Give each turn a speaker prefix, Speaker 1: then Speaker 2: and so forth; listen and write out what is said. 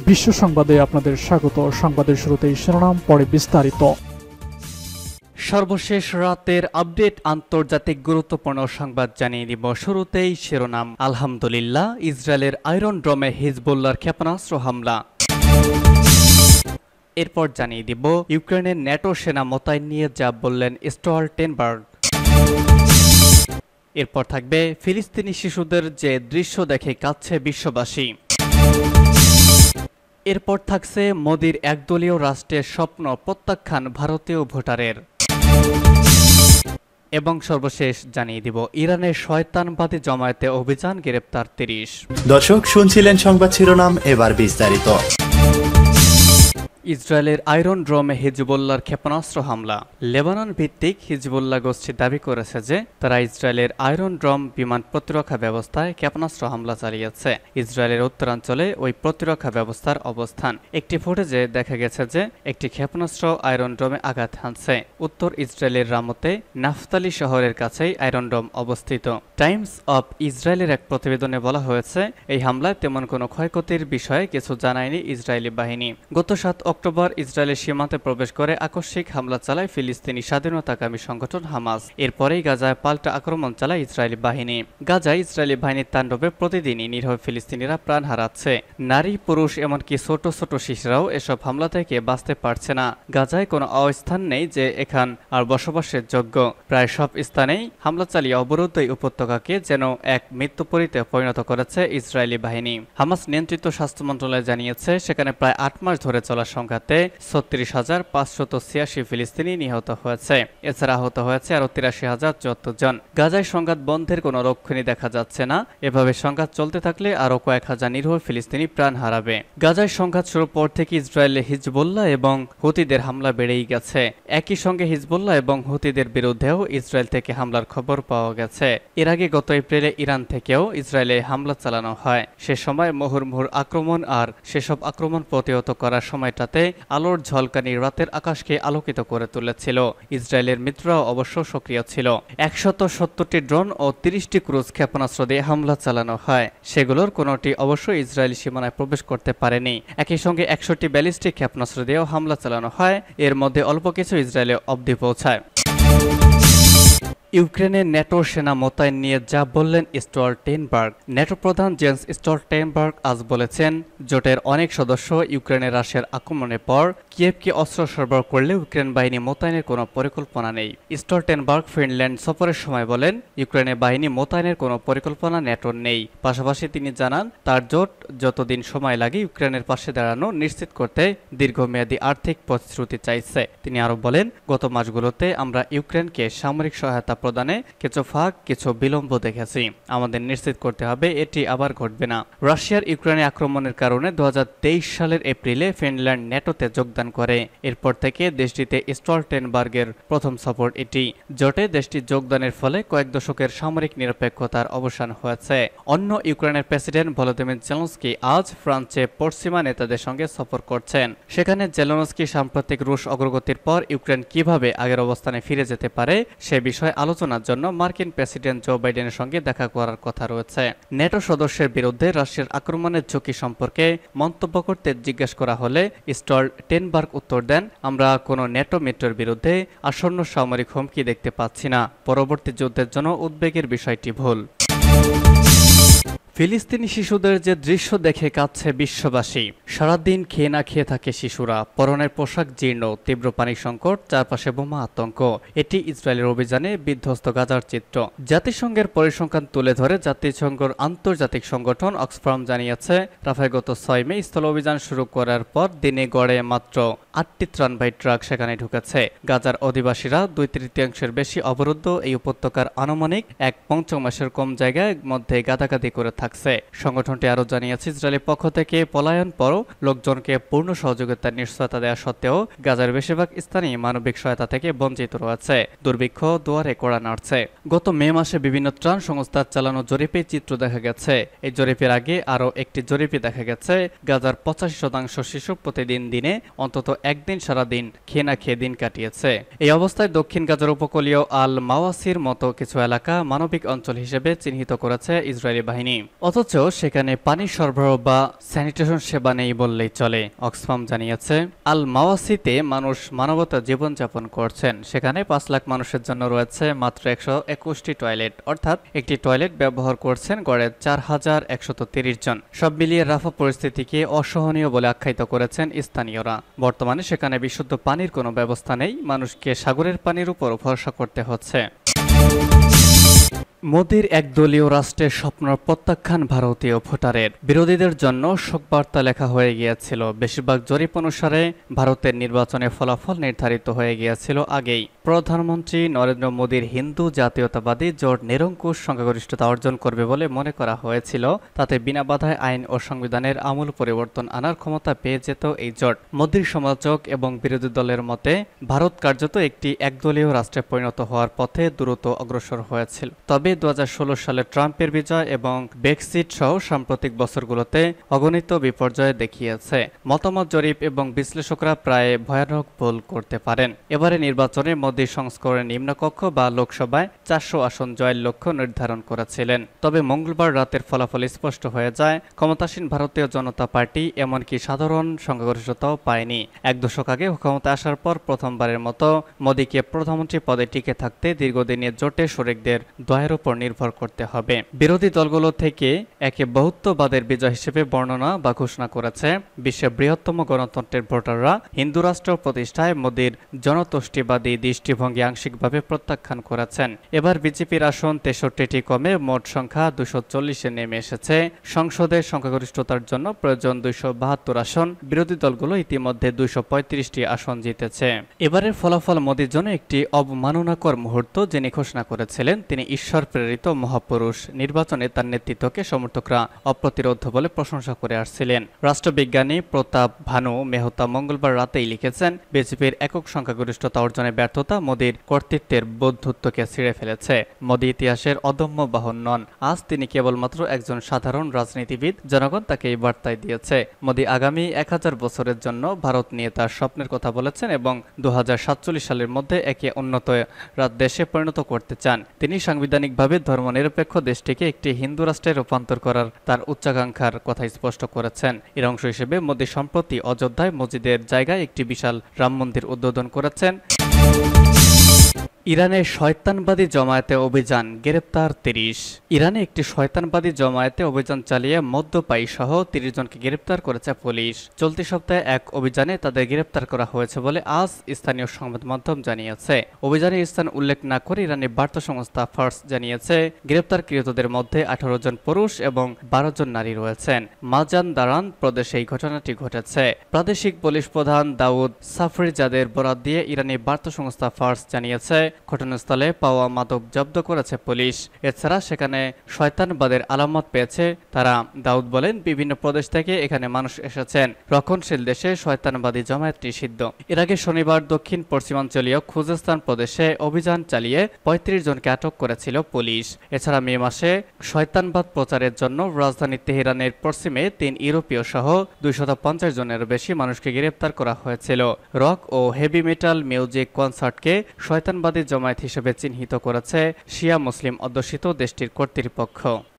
Speaker 1: বিশ্ব সংবাদে আপনাদের স্বাগত। সংবাদের শুরুতেই শিরোনাম, পরে বিস্তারিত। সর্বশেষ রাতের আপডেট, আন্তর্জাতিক গুরুত্বপূর্ণ সংবাদ জানিয়ে দিব। শুরুতেই শিরোনাম। আলহামদুলিল্লাহ, ইসরায়েলের আয়রন ড্রোমে হিজবুল্লাহর ক্ষেপণাস্ত্র হামলা। এরপর জানিয়ে দিব ইউক্রেনের ন্যাটো সেনা মোতায়েন নিয়ে যা বললেন স্টলটেনবার্গ। এরপর থাকবে ফিলিস্তিনি শিশুদের যে দৃশ্য দেখে কাঁদছে বিশ্ববাসী। এরপর থাকছে মোদির একদলীয় রাষ্ট্রের স্বপ্ন প্রত্যাখ্যান ভারতীয় ভোটারের। এবং সর্বশেষ জানিয়ে দিব ইরানের শয়তানবাদী জমায়েতে অভিযান, গ্রেপ্তার ৩০।
Speaker 2: দর্শক শুনছিলেন সংবাদ শিরোনাম, এবার বিস্তারিত।
Speaker 1: ইসরায়েলের আয়রন ড্রোমে হিজবুল্লাহর ক্ষেপণাস্ত্র হামলা। লেবানন ভিত্তিক হিজবুল্লাহ গোষ্ঠী দাবি করেছে যে তারা ইসরায়েলের আয়রন ড্রোম বিমান প্রতিরক্ষা ব্যবস্থায় ক্ষেপণাস্ত্র হামলা চালিয়েছে। ইসরায়েলের উত্তরাঞ্চলে ওই প্রতিরক্ষা ব্যবস্থার অবস্থান। একটি ফুটেজে দেখা গেছে যে একটি ক্ষেপণাস্ত্র আয়রন ড্রোমে আঘাত হানছে। উত্তর ইসরায়েলের রামতে নাফতালি শহরের কাছেই আয়রন ড্রোম অবস্থিত। টাইমস অব ইসরায়েলের এক প্রতিবেদনে বলা হয়েছে, এই হামলায় তেমন কোনো ক্ষয়ক্ষতির বিষয়ে কিছু জানায়নি ইসরায়েলি বাহিনী। গত ৭ অক্টোবর ইসরায়েলের সীমান্তে প্রবেশ করে আকস্মিক হামলা চালায় ফিলিস্তিনি স্বাধীনতাকামী সংগঠন হামাস। এরপরেই গাজায় পাল্টা আক্রমণ চালায় ইসরায়েলি বাহিনী। গাজায় ইসরায়েলি বাহিনীর তাণ্ডবে প্রতিদিনই নিরীহ ফিলিস্তিনিরা প্রাণ হারাচ্ছে। নারী, পুরুষ, এমনকি ছোট ছোট শিশুরাও এসব হামলা থেকে বাঁচতে পারছে না। গাজায় কোনো অবস্থান নেই যে এখান আর বসবাসের যোগ্য। প্রায় সব স্থানেই হামলা চালিয়ে অবরুদ্ধ এই উপত্যকাকে যেন এক মৃত্যুপুরীতে পরিণত করেছে ইসরায়েলি বাহিনী। হামাস নিয়ন্ত্রিত স্বাস্থ্য মন্ত্রণালয় জানিয়েছে, সেখানে প্রায় ৮ মাস ধরে চলা সংঘাতে ৩৬,৫৮৬ ফিলিস্তিনি নিহত হয়েছে। এছাড়া আহত হয়েছে আরও ৮৩,০৭৪ জন। গাজায় সংঘাত বন্ধের কোনো লক্ষণই দেখা যাচ্ছে না। এভাবে সংঘাত চলতে থাকলে আরও কয়েক হাজার নিরীহ ফিলিস্তিনি প্রাণ হারাবে। গাজায় সংঘাত শুরুর পর থেকে ইসরায়েলে হিজবুল্লাহ এবং হুতিদের হামলা বেড়েই গেছে। একই সঙ্গে হিজবুল্লাহ এবং হুতিদের বিরুদ্ধেও ইসরায়েল থেকে হামলার খবর পাওয়া গেছে। এর আগে গত এপ্রিলে ইরান থেকেও ইসরায়েলে হামলা চালানো হয়। সে সময় মুহুর্মুহুর আক্রমণ আর সেসব আক্রমণ প্রতিহত করার সময়টাতে আলোর ঝলকানি রাতের আকাশকে আলোকিত করে তুলেছিল। ইসরায়েলের মিত্ররাও অবশ্য সক্রিয় ছিল। ১৭০টি ড্রোন ও ৩০টি ক্রুজ ক্ষেপণাস্ত্র দিয়ে হামলা চালানো হয়। সেগুলোর কোনোটি অবশ্য ইসরায়েলি সীমানায় প্রবেশ করতে পারেনি। একই সঙ্গে ১০০টি ব্যালিস্টিক ক্ষেপণাস্ত্র দিয়েও হামলা চালানো হয়। এর মধ্যে অল্প কিছু ইসরায়েলে অবধি পৌঁছায়। ইউক্রেনের ন্যাটো সেনা মোতায়েন নিয়ে যা বললেন স্টলটেনবার্গ। ন্যাটো প্রধান জেন্স স্টলটেনবার্গ আজ বলেছেন, জোটের অনেক সদস্য ইউক্রেনের রাশিয়ার আক্রমণের পর কিয়েভকে অস্ত্র সরবরাহ করলে ইউক্রেন বাহিনী মোতায়েনের কোনো পরিকল্পনা নেই। স্টলটেনবার্গ ফিনল্যান্ড সফরের সময় বলেন, ইউক্রেনের বাহিনী মোতায়েনের কোনো পরিকল্পনা ন্যাটোর নেই। পাশাপাশি তিনি জানান, তার জোট যতদিন সময় লাগে ইউক্রেনের পাশে দাঁড়ানো নিশ্চিত করতে দীর্ঘমেয়াদী আর্থিক প্রতিশ্রুতি চাইছে। তিনি আরও বলেন, গত মাসগুলোতে আমরা ইউক্রেনকে সামরিক সহায়তা প্রদানে কিছু ফাঁক, কিছু বিলম্ব দেখেছি। আমাদের নিশ্চিত করতে হবে এটি আবার ঘটবে না। রাশিয়ার ইউক্রেনে আক্রমণের কারণে ২০২৩ সালের এপ্রিলে ফিনল্যান্ড ন্যাটোতে যোগদান করে। এরপর থেকে দেশটিতে স্টলটেনবার্গের প্রথম সফর এটি। জোটে দেশটি যোগদানের ফলে কয়েক দশকের সামরিক নিরপেক্ষতার অবসান হয়েছে। অন্য ইউক্রেনের প্রেসিডেন্ট ভলোদিমির জেলেনস্কি আজ ফ্রান্সে পশ্চিমা নেতাদের সঙ্গে সফর করছেন। সেখানে জেলেনস্কি সাম্প্রতিক রুশ অগ্রগতির পর ইউক্রেন কিভাবে আগের অবস্থানে ফিরে যেতে পারে সে বিষয়ে আলোচনার জন্য মার্কিন প্রেসিডেন্ট জো বাইডেনের সঙ্গে দেখা করার কথা রয়েছে। ন্যাটো সদস্যের বিরুদ্ধে রাশিয়ার আক্রমণের ঝুঁকি সম্পর্কে মন্তব্য করতে জিজ্ঞেস করা হলে স্টলটেনবার্গ উত্তর দেন, আমরা কোনো ন্যাটো মিত্রের বিরুদ্ধে আসন্ন সামরিক হুমকি দেখতে পাচ্ছি না। পরবর্তী যুদ্ধের জন্য উদ্বেগের বিষয়টি ভুল। ফিলিস্তিনি শিশুদের যে দৃশ্য দেখে কাঁদছে বিশ্ববাসী। সারাদিন খেয়ে না খেয়ে থাকে শিশুরা, পরনের পোশাক জীর্ণ, তীব্র পানি সংকট, চারপাশে বোমা আতঙ্ক। এটি ইসরায়েলের অভিযানে বিধ্বস্ত গাজার চিত্র। জাতিসংঘের পরিসংখ্যান তুলে ধরে জাতিসংঘের আন্তর্জাতিক সংগঠন অক্সফাম জানিয়েছে, রাফায় গত ৬ মে স্থল অভিযান শুরু করার পর দিনে গড়ে মাত্র ৮টি ত্রাণবাহী ট্রাক সেখানে ঢুকেছে। গাজার অধিবাসীরা ২/৩ বেশি অবরুদ্ধ এই উপত্যকার আনুমানিক ১/৫ কম জায়গায় মধ্যে গাদাগাদি করে থাকছে। সংগঠনটি আরও জানিয়েছে, ইসরায়েলের পক্ষ থেকে পলায়ন পরও লোকজনকে পূর্ণ সহযোগিতার নিশ্চয়তা দেওয়া সত্ত্বেও গাজার বেশিরভাগ স্থানই মানবিক সহায়তা থেকে বঞ্চিত রয়েছে। দুর্ভিক্ষ দুয়ারে কড়া নাড়ছে। গত মে মাসে বিভিন্ন ত্রাণ সংস্থার চালানো জরিপে চিত্র দেখা গেছে। এই জরিপের আগে আরও একটি জরিপে দেখা গেছে, গাজার ৮৫% শিশু প্রতিদিন দিনে অন্তত একদিন সারাদিন খেয়ে না খেয়ে দিন কাটিয়েছে। এই অবস্থায় দক্ষিণ গাজার উপকূলীয় আল মাওয়াসির মতো কিছু এলাকা মানবিক অঞ্চল হিসেবে চিহ্নিত করেছে ইসরায়েলি বাহিনী, অথচ সেখানে পানি সরবরাহ বা স্যানিটেশন সেবা নেই বললেই চলে। অক্সফাম জানিয়েছে, আল মাওয়াসিতে মানুষ মানবতা জীবনযাপন করছেন। সেখানে 5 লাখ মানুষের জন্য রয়েছে মাত্র 121টি টয়লেট, অর্থাৎ একটি টয়লেট ব্যবহার করছেন গড়ে 4130 জন। সব মিলিয়ে রাফা পরিস্থিতিকে অসহনীয় বলে আখ্যায়িত করেছেন স্থানীয়রা। বর্তমানে সেখানে বিশুদ্ধ পানির কোনো ব্যবস্থা নেই, মানুষকে সাগরের পানির উপর ভরসা করতে হচ্ছে। মোদির একদলীয় রাষ্ট্রের স্বপ্ন প্রত্যাখ্যান ভারতীয় ভোটারের। বিরোধীদের জন্য শোকবার্তা লেখা হয়ে গিয়েছিল। বেশিরভাগ জরিপ অনুসারে ভারতের নির্বাচনের ফলাফল নির্ধারিত হয়ে গিয়েছিল আগেই। প্রধানমন্ত্রী নরেন্দ্র মোদীর হিন্দু জাতীয়তাবাদী জোট নিরঙ্কুশ সংখ্যাগরিষ্ঠতা অর্জন করবে বলে মনে করা হয়েছিল। তাতে বিনা বাধায় আইন ও সংবিধানের আমূল পরিবর্তন আনার ক্ষমতা পেয়ে যেত এই জোট। মোদীর সমালোচক এবং বিরোধী দলের মতে ভারত কার্যত একটি একদলীয় রাষ্ট্রে পরিণত হওয়ার পথে দ্রুত অগ্রসর হয়েছিল। তবে 2016 সালে ট্রাম্পের বিজয় এবং ব্রেক্সিট সহ সাম্প্রতিক বছরগুলোতে অগণিত বিপর্যয় দেখিয়েছে। মতামত জরিপ এবং বিশ্লেষকরা প্রায় ভয়ানক ভুল করতে পারেন। এবারে নির্বাচনে মোদী সংস্করণের নিম্নকক্ষ বা লোকসভায় 400 আসন জয়ের লক্ষ্য নির্ধারণ করেছিলেন। তবে মঙ্গলবার রাতের ফলাফল স্পষ্ট হয়ে যায়, ক্ষমতাসীন ভারতীয় জনতা পার্টি এমনকি সাধারণ সংখ্যাগরিষ্ঠতাও পায়নি। এক দশক আগে ক্ষমতা আসার পর প্রথমবারের মতো মোদীকে প্রধানমন্ত্রী পদে টিকে থাকতে দীর্ঘদিনের জোটে শরিকদের দয়ের উপর নির্ভর করতে হবে। বিরোধী দলগুলো থেকে একে বহুত্ববাদের বিজয় হিসেবে বর্ণনা বা ঘোষণা করেছে। বিশ্বের বৃহত্তম গণতন্ত্রের ভোটাররা হিন্দু রাষ্ট্র প্রতিষ্ঠায় মোদীর জনতুষ্টিবাদী দৃষ্টিভঙ্গি আংশিকভাবে প্রত্যাখ্যান করেছেন। এবার বিজেপির আসন 63টি কমে মোট সংখ্যা 240-এ নেমে এসেছে। সংসদের সংখ্যাগরিষ্ঠতার জন্য প্রয়োজন 272 আসন। বিরোধী দলগুলো ইতিমধ্যে 235টি আসন জিতেছে। এবারের ফলাফল মোদীর জন্য একটি অবমাননাকর মুহূর্ত। যিনি ঘোষণা করেছিলেন তিনি ঈশ্বর প্রেরিত মহাপুরুষ, নির্বাচনে তার নেতৃত্বকে সমর্থকরা অপ্রতিরোধ্য বলে প্রশংসা করে আসছিলেন। রাষ্ট্রবিজ্ঞানী প্রতাপ ভানু মেহতা মঙ্গলবার রাতেই লিখেছেন, বিজেপির একক সংখ্যাগরিষ্ঠতা অর্জনে ব্যর্থতা মোদীর কর্তৃত্বের বৌদ্ধত্বকে ছিঁড়ে ফেলেছে। মোদী ইতিহাসের অদম্য বাহন নন, আজ তিনি কেবলমাত্র একজন সাধারণ রাজনীতিবিদ। জনগণ তাকে এই বার্তায় দিয়েছে। মোদী আগামী 1000 বছরের জন্য ভারত নিয়ে তার স্বপ্নের কথা বলেছেন এবং 2047 সালের মধ্যে একে উন্নত দেশে পরিণত করতে চান। তিনি সাংবিধানিকভাবে ধর্মনিরপেক্ষ দেশটিকে একটি হিন্দু রাষ্ট্রে রূপান্তর করার তার উচ্চাকাঙ্ক্ষার কথা স্পষ্ট করেছেন। এর অংশ হিসেবে মোদী সম্প্রতি অযোধ্যায় মসজিদের জায়গায় একটি বিশাল রাম মন্দির উদ্বোধন করেছেন। ইরানে শয়তানবাদী জমায়েতে অভিযান, গ্রেপ্তার 30। ইরানে একটি শয়তানবাদী জমায়েতে অভিযান চালিয়ে মদ্যপায়ী সহ 30 জনকে গ্রেপ্তার করেছে পুলিশ। চলতি সপ্তাহে এক অভিযানে তাদের গ্রেপ্তার করা হয়েছে বলে আজ স্থানীয় সংবাদ মাধ্যম জানিয়েছে। অভিযানের স্থান উল্লেখ না করে ইরানি বার্তা সংস্থা ফার্স জানিয়েছে, গ্রেপ্তারকৃতদের মধ্যে 18 জন পুরুষ এবং 12 জন নারী রয়েছেন। মাজানদারান প্রদেশে এই ঘটনাটি ঘটেছে। প্রাদেশিক পুলিশ প্রধান দাউদ সাফরিজাদের বরাত দিয়ে ইরানি বার্তা সংস্থা ফার্স জানিয়েছে, ঘটনাস্থলে পাওয়া মাদক জব্দ করেছে পুলিশ। এছাড়া সেখানে শয়তানবাদের আলামত পেয়েছে তারা। দাউদ বলেন, বিভিন্ন প্রদেশ থেকে এখানে মানুষ এসেছেন। রক্ষণশীল দেশে শয়তানবাদী জমায়েত নিষিদ্ধ। এর আগে শনিবার দক্ষিণ পশ্চিমাঞ্চলীয় খুজেস্তান প্রদেশে অভিযান চালিয়ে 35 জনকে আটক করেছিল পুলিশ। এছাড়া মে মাসে শয়তানবাদ প্রচারের জন্য রাজধানী তেহরানের পশ্চিমে 3 ইউরোপীয় সহ 250 জনের বেশি মানুষকে গ্রেপ্তার করা হয়েছিল। রক ও হেভি মেটাল মিউজিক কনসার্টকে শয়তানবাদী জমায়েত হিসেবে চিহ্নিত করেছে শিয়া মুসলিম অধ্যুষিত দেশটির কর্তৃপক্ষ।